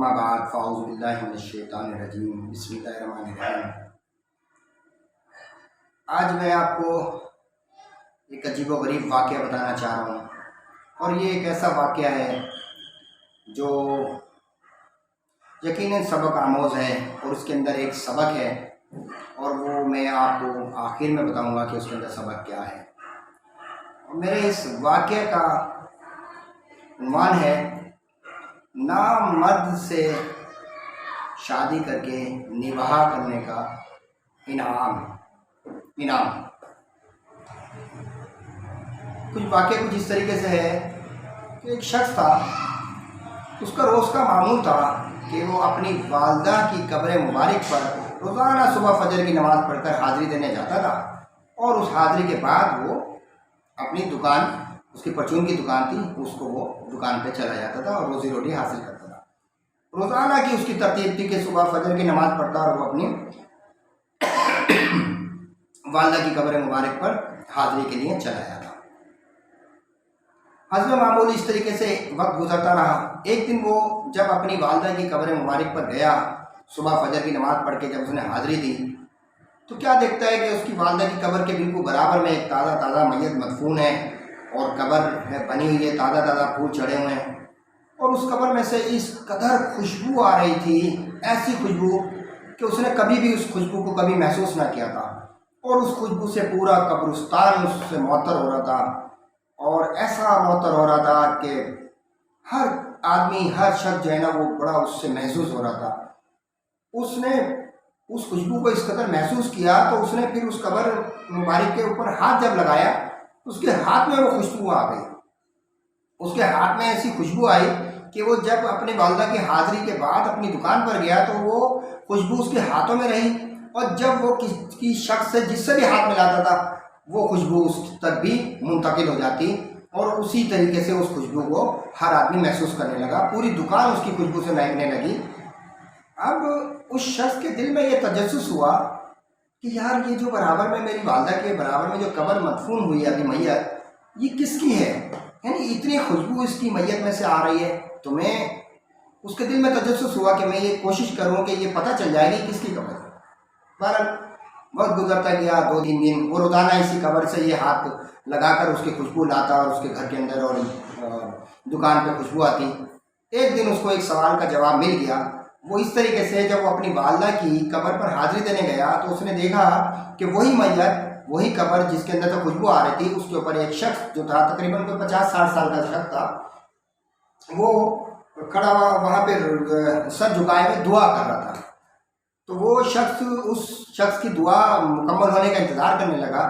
اما بعد فاعوذ باللہ من الشیطان الرجیم بسم اللہ الرحمن الرحیم۔ آج میں آپ کو ایک عجیب و غریب واقعہ بتانا چاہ رہا ہوں، اور یہ ایک ایسا واقعہ ہے جو یقیناً سبق آموز ہے، اور اس کے اندر ایک سبق ہے، اور وہ میں آپ کو آخر میں بتاؤں گا کہ اس کے اندر سبق کیا ہے۔ اور میرے اس واقعے کا عنوان ہے نامرد سے شادی کر کے نباہ کرنے کا انعام۔ واقعہ کچھ اس طریقے سے ہے کہ ایک شخص تھا، اس کا روز کا معمول تھا کہ وہ اپنی والدہ کی قبر مبارک پر روزانہ صبح فجر کی نماز پڑھ کر حاضری دینے جاتا تھا، اور اس حاضری کے بعد وہ اپنی دکان، اس کی پرچون کی دکان تھی، اس کو وہ دکان پہ چلا جاتا تھا اور روزی روٹی حاصل کرتا تھا۔ روزانہ کی اس کی ترتیب تھی کہ صبح فجر کی نماز پڑھتا اور وہ اپنی والدہ کی قبر مبارک پر حاضری کے لیے چلا جاتا۔ حسب معمول اس طریقے سے وقت گزرتا رہا۔ ایک دن وہ جب اپنی والدہ کی قبر مبارک پر گیا، صبح فجر کی نماز پڑھ کے جب اس نے حاضری دی، تو کیا دیکھتا ہے کہ اس کی والدہ کی قبر کے بالکل برابر میں ایک تازہ میت مدفون ہے، اور قبر بنی ہوئی ہے، تازہ پھول چڑھے ہوئے ہیں، اور اس قبر میں سے اس قدر خوشبو آ رہی تھی، ایسی خوشبو کہ اس نے کبھی بھی اس خوشبو کو کبھی محسوس نہ کیا تھا، اور اس خوشبو سے پورا قبرستان اس سے معطر ہو رہا تھا، اور ایسا معطر ہو رہا تھا کہ ہر آدمی، ہر شخص جو ہے نا، وہ بڑا اس سے محسوس ہو رہا تھا۔ اس نے اس خوشبو کو اس قدر محسوس کیا تو اس نے پھر اس قبر مبارک کے اوپر ہاتھ جب لگایا، اس کے ہاتھ میں وہ خوشبو آ گئی۔ اس کے ہاتھ میں ایسی خوشبو آئی کہ وہ جب اپنے والدہ کی حاضری کے بعد اپنی دکان پر گیا تو وہ خوشبو اس کے ہاتھوں میں رہی، اور جب وہ کسی شخص سے جس سے بھی ہاتھ ملاتا تھا وہ خوشبو اس تک بھی منتقل ہو جاتی، اور اسی طریقے سے اس خوشبو کو ہر آدمی محسوس کرنے لگا، پوری دکان اس کی خوشبو سے مہکنے لگی۔ اب اس شخص کے دل میں یہ تجسس ہوا کہ یار، یہ جو برابر میں میری والدہ کے برابر میں جو قبر مدفون ہوئی ہے ابھی میت، یہ کس کی ہے؟ یعنی اتنی خوشبو اس کی میت میں سے آ رہی ہے۔ تو میں اس کے دل میں تجسس ہوا کہ میں یہ کوشش کروں کہ یہ پتہ چل جائے گی کس کی قبر ہے۔ بہرحال وقت گزرتا گیا، 2-3 دن وہ روزانہ اسی قبر سے یہ ہاتھ لگا کر اس کی خوشبو لاتا، اور اس کے گھر کے اندر اور دکان پہ خوشبو آتی۔ ایک دن اس کو ایک سوال کا جواب مل گیا۔ وہ اس طریقے سے جب وہ اپنی والدہ کی قبر پر حاضری دینے گیا تو اس نے دیکھا کہ وہی میت، وہی قبر جس کے اندر سے خوشبو آ رہی تھی، اس کے اوپر ایک شخص جو تھا، تقریباً کوئی 50-60 سال کا شخص تھا، وہ کھڑا ہوا وہاں پہ سر جھکائے ہوئے دعا کر رہا تھا۔ تو وہ شخص اس شخص کی دعا مکمل ہونے کا انتظار کرنے لگا۔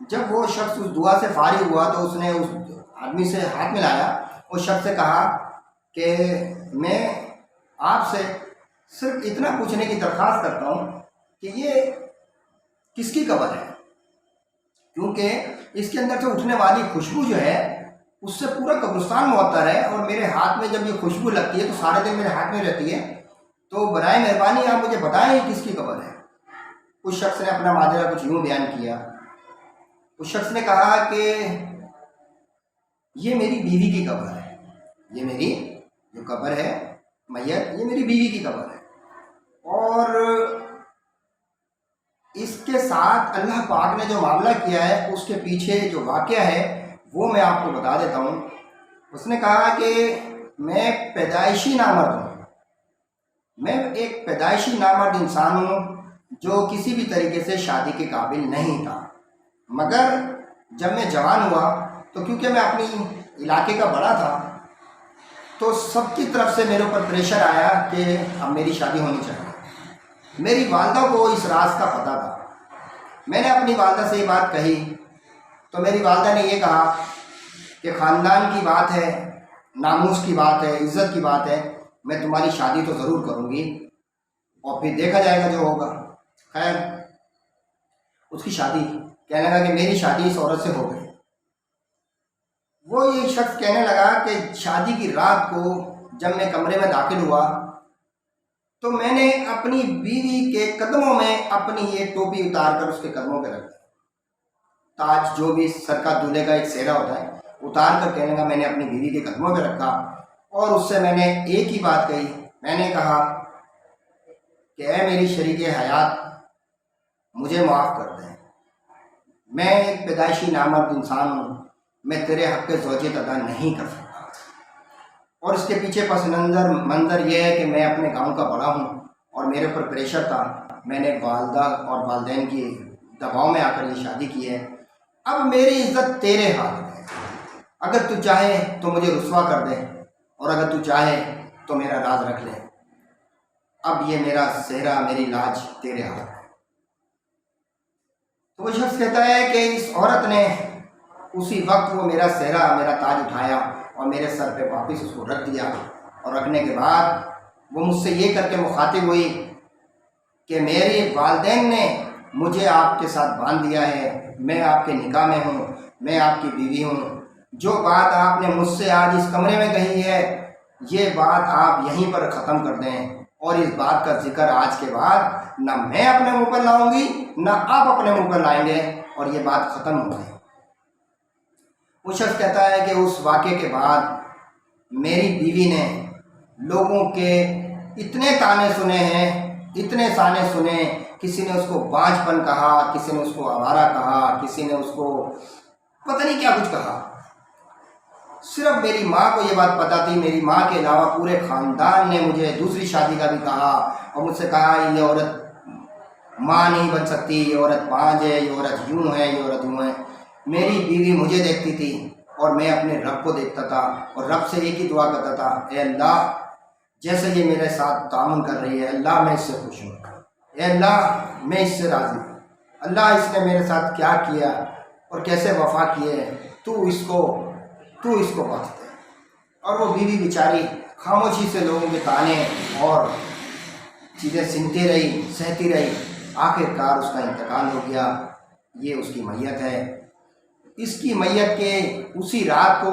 جب وہ شخص اس دعا سے فارغ ہوا تو اس نے اس آدمی سے ہاتھ ملایا، اس شخص سے کہا کہ میں آپ سے صرف اتنا پوچھنے کی درخواست کرتا ہوں کہ یہ کس کی قبر ہے، کیونکہ اس کے اندر سے اٹھنے والی خوشبو جو ہے اس سے پورا قبرستان معطر ہے، اور میرے ہاتھ میں جب یہ خوشبو لگتی ہے تو سارے دن میرے ہاتھ میں رہتی ہے، تو برائے مہربانی آپ مجھے بتائیں یہ کس کی قبر ہے۔ اس شخص نے اپنا ماجرا کچھ یوں بیان کیا۔ اس شخص نے کہا کہ یہ میری بیوی کی قبر ہے، یہ میری جو قبر ہے میت، یہ میری بیوی کی قبر ہے، اور اس کے ساتھ اللہ پاک نے جو معاملہ کیا ہے اس کے پیچھے جو واقعہ ہے وہ میں آپ کو بتا دیتا ہوں۔ اس نے کہا کہ میں پیدائشی نامرد ہوں، میں ایک پیدائشی نامرد انسان ہوں جو کسی بھی طریقے سے شادی کے قابل نہیں تھا، مگر جب میں جوان ہوا تو کیونکہ میں اپنی علاقے کا بڑا تھا تو سب کی طرف سے میرے اوپر پریشر آیا کہ اب میری شادی ہونی چاہیے۔ میری والدہ کو اس راز کا پتہ تھا۔ میں نے اپنی والدہ سے یہ بات کہی تو میری والدہ نے یہ کہا کہ خاندان کی بات ہے، ناموس کی بات ہے، عزت کی بات ہے، میں تمہاری شادی تو ضرور کروں گی، اور پھر دیکھا جائے گا جو ہوگا۔ خیر، اس کی شادی، کہنے لگا کہ میری شادی اس عورت سے ہو گئی۔ وہ یہ شخص کہنے لگا کہ شادی کی رات کو جب میں کمرے میں داخل ہوا تو میں نے اپنی بیوی کے قدموں میں اپنی یہ ٹوپی اتار کر اس کے قدموں پہ رکھ دی، تاج جو بھی سر کا دولہے کا ایک سہرا ہوتا ہے اتار کر، کہنے لگا میں نے اپنی بیوی کے قدموں پہ رکھا، اور اس سے میں نے ایک ہی بات کہی میں نے کہا کہ اے میری شریک حیات، مجھے معاف کر دیں، میں ایک پیدائشی نامرد انسان ہوں، میں تیرے حق زوجیت ادا نہیں کر سکتا، اور اس کے پیچھے پس منظر یہ ہے کہ میں اپنے گاؤں کا بڑا ہوں اور میرے اوپر پریشر تھا، میں نے والدہ اور والدین کی دباؤ میں آ کر یہ شادی کی ہے، اب میری عزت تیرے ہاتھ میں ہے، اگر تو چاہے تو مجھے رسوا کر دے، اور اگر تو چاہے تو میرا راز رکھ لے، اب یہ میرا صحرا، میری لاج تیرے ہاتھ ہے۔ تو وہ شخص کہتا ہے کہ اس عورت نے اسی وقت وہ میرا صحرا، میرا تاج اٹھایا اور میرے سر پہ واپس اس کو رکھ دیا، اور رکھنے کے بعد وہ مجھ سے یہ کر کے مخاطب ہوئی کہ میرے والدین نے مجھے آپ کے ساتھ باندھ دیا ہے، میں آپ کے نکاح میں ہوں، میں آپ کی بیوی ہوں، جو بات آپ نے مجھ سے آج اس کمرے میں کہی ہے یہ بات آپ یہیں پر ختم کر دیں، اور اس بات کا ذکر آج کے بعد نہ میں اپنے منہ پر لاؤں گی نہ آپ اپنے منہ پر لائیں گے، اور یہ بات ختم ہو گئی۔ وہ شخص کہتا ہے کہ اس واقعے کے بعد میری بیوی نے لوگوں کے اتنے تانے سنے ہیں، اتنے تانے سنے، کسی نے اس کو بانجھ پن کہا، کسی نے اس کو آوارہ کہا، کسی نے اس کو پتہ نہیں کیا کچھ کہا، صرف میری ماں کو یہ بات پتہ تھی، میری ماں کے علاوہ پورے خاندان نے مجھے دوسری شادی کا بھی کہا، اور مجھ سے کہا یہ عورت ماں نہیں بن سکتی، یہ عورت بانجھ ہے، یہ عورت یوں ہے، یہ عورت یوں ہے۔ میری بیوی مجھے دیکھتی تھی اور میں اپنے رب کو دیکھتا تھا، اور رب سے ایک ہی دعا کرتا تھا، اے اللہ جیسے یہ میرے ساتھ تعاون کر رہی ہے، اللہ میں اس سے خوش ہوں، اے اللہ میں اس سے راضی ہوں، اللہ اس نے میرے ساتھ کیا کیا اور کیسے وفا کیے، تو اس کو بخش دے۔ اور وہ بیوی بیچاری خاموشی سے لوگوں کے تانے اور چیزیں سنتی رہی، سہتی رہی، آخر کار اس کا انتقال ہو گیا۔ یہ اس کی میت ہے۔ اس کی میت کے اسی رات کو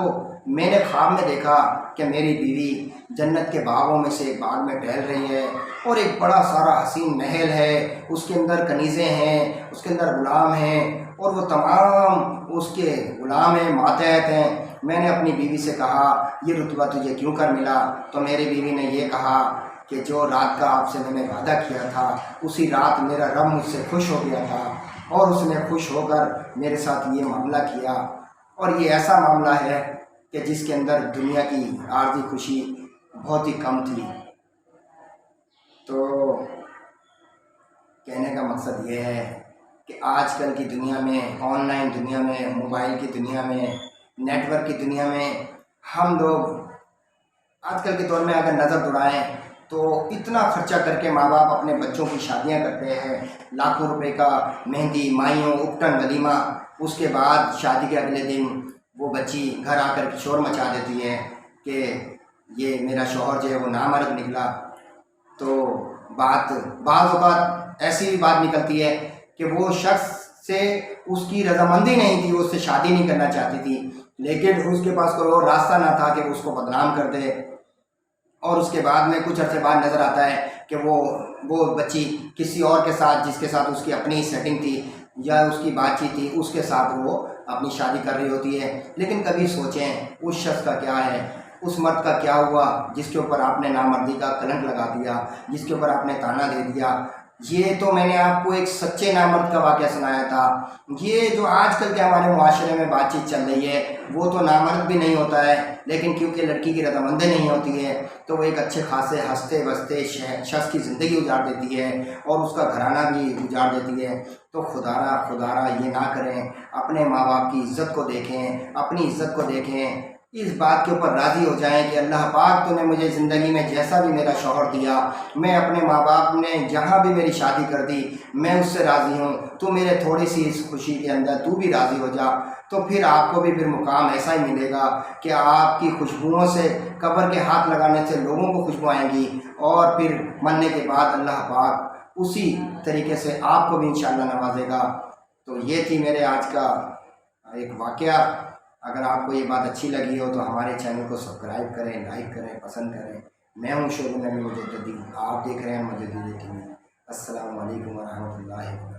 میں نے خواب میں دیکھا کہ میری بیوی جنت کے باغوں میں سے ایک باغ میں ٹہل رہی ہے، اور ایک بڑا سارا حسین محل ہے، اس کے اندر کنیزیں ہیں، اس کے اندر غلام ہیں، اور وہ تمام اس کے غلام ہیں، ماتحت ہیں۔ میں نے اپنی بیوی سے کہا یہ رتبہ تجھے کیوں کر ملا؟ تو میری بیوی نے یہ کہا کہ جو رات کا آپ سے میں نے وعدہ کیا تھا اسی رات میرا رب مجھ سے خوش ہو گیا تھا، اور اس نے خوش ہو کر میرے ساتھ یہ معاملہ کیا، اور یہ ایسا معاملہ ہے کہ جس کے اندر دنیا کی عارضی خوشی بہت ہی کم تھی۔ تو کہنے کا مقصد یہ ہے کہ آج کل کی دنیا میں، آن لائن دنیا میں، موبائل کی دنیا میں، نیٹ ورک کی دنیا میں، ہم لوگ آج کل کے دور میں اگر نظر دوڑائیں تو اتنا خرچہ کر کے ماں باپ اپنے بچوں کی شادیاں کرتے ہیں، لاکھوں روپے کا مہندی، مائیوں، اپٹن، ولیمہ، اس کے بعد شادی کے اگلے دن وہ بچی گھر آ کر شور مچا دیتی ہے کہ یہ میرا شوہر جو ہے وہ نامرد نکلا۔ تو بعض اوقات ایسی بھی بات نکلتی ہے کہ وہ شخص سے اس کی رضامندی نہیں تھی، وہ اس سے شادی نہیں کرنا چاہتی تھی، لیکن اس کے پاس کوئی اور راستہ نہ تھا کہ وہ اس کو بدنام کر دے، اور اس کے بعد میں کچھ عرصے بعد نظر آتا ہے کہ وہ بچی کسی اور کے ساتھ، جس کے ساتھ اس کی اپنی سیٹنگ تھی یا اس کی بات چیت تھی، اس کے ساتھ وہ اپنی شادی کر رہی ہوتی ہے۔ لیکن کبھی سوچیں اس شخص کا کیا ہے، اس مرد کا کیا ہوا جس کے اوپر آپ نے نامردی کا کلنک لگا دیا، جس کے اوپر آپ نے تانا دے دیا۔ یہ تو میں نے آپ کو ایک سچے نامرد کا واقعہ سنایا تھا۔ یہ جو آج کل کے ہمارے معاشرے میں بات چیت چل رہی ہے وہ تو نامرد بھی نہیں ہوتا ہے، لیکن کیونکہ لڑکی کی رضامندی نہیں ہوتی ہے تو وہ ایک اچھے خاصے ہنستے بستے شخص کی زندگی اجاڑ دیتی ہے، اور اس کا گھرانہ بھی اجاڑ دیتی ہے۔ تو خدا یہ نہ کریں، اپنے ماں باپ کی عزت کو دیکھیں، اپنی عزت کو دیکھیں، اس بات کے اوپر راضی ہو جائیں کہ اللہ پاک تو نے مجھے زندگی میں جیسا بھی میرا شوہر دیا، میں اپنے ماں باپ نے جہاں بھی میری شادی کر دی میں اس سے راضی ہوں، تو میرے تھوڑی سی اس خوشی کے اندر تو بھی راضی ہو جا، تو پھر آپ کو بھی پھر مقام ایسا ہی ملے گا کہ آپ کی خوشبوؤں سے قبر کے ہاتھ لگانے سے لوگوں کو خوشبو آئیں گی، اور پھر مرنے کے بعد اللہ پاک اسی طریقے سے آپ کو بھی انشاءاللہ نوازے گا۔ تو یہ تھی میرے آج کا ایک واقعہ۔ اگر آپ کو یہ بات اچھی لگی ہو تو ہمارے چینل کو سبسکرائب کریں، لائک کریں، پسند کریں۔ میں ہوں شعیب نبی مجددی، آپ دیکھ رہے ہیں مجددی ٹی وی۔ السلام علیکم ورحمۃ اللہ وبرکاتہ۔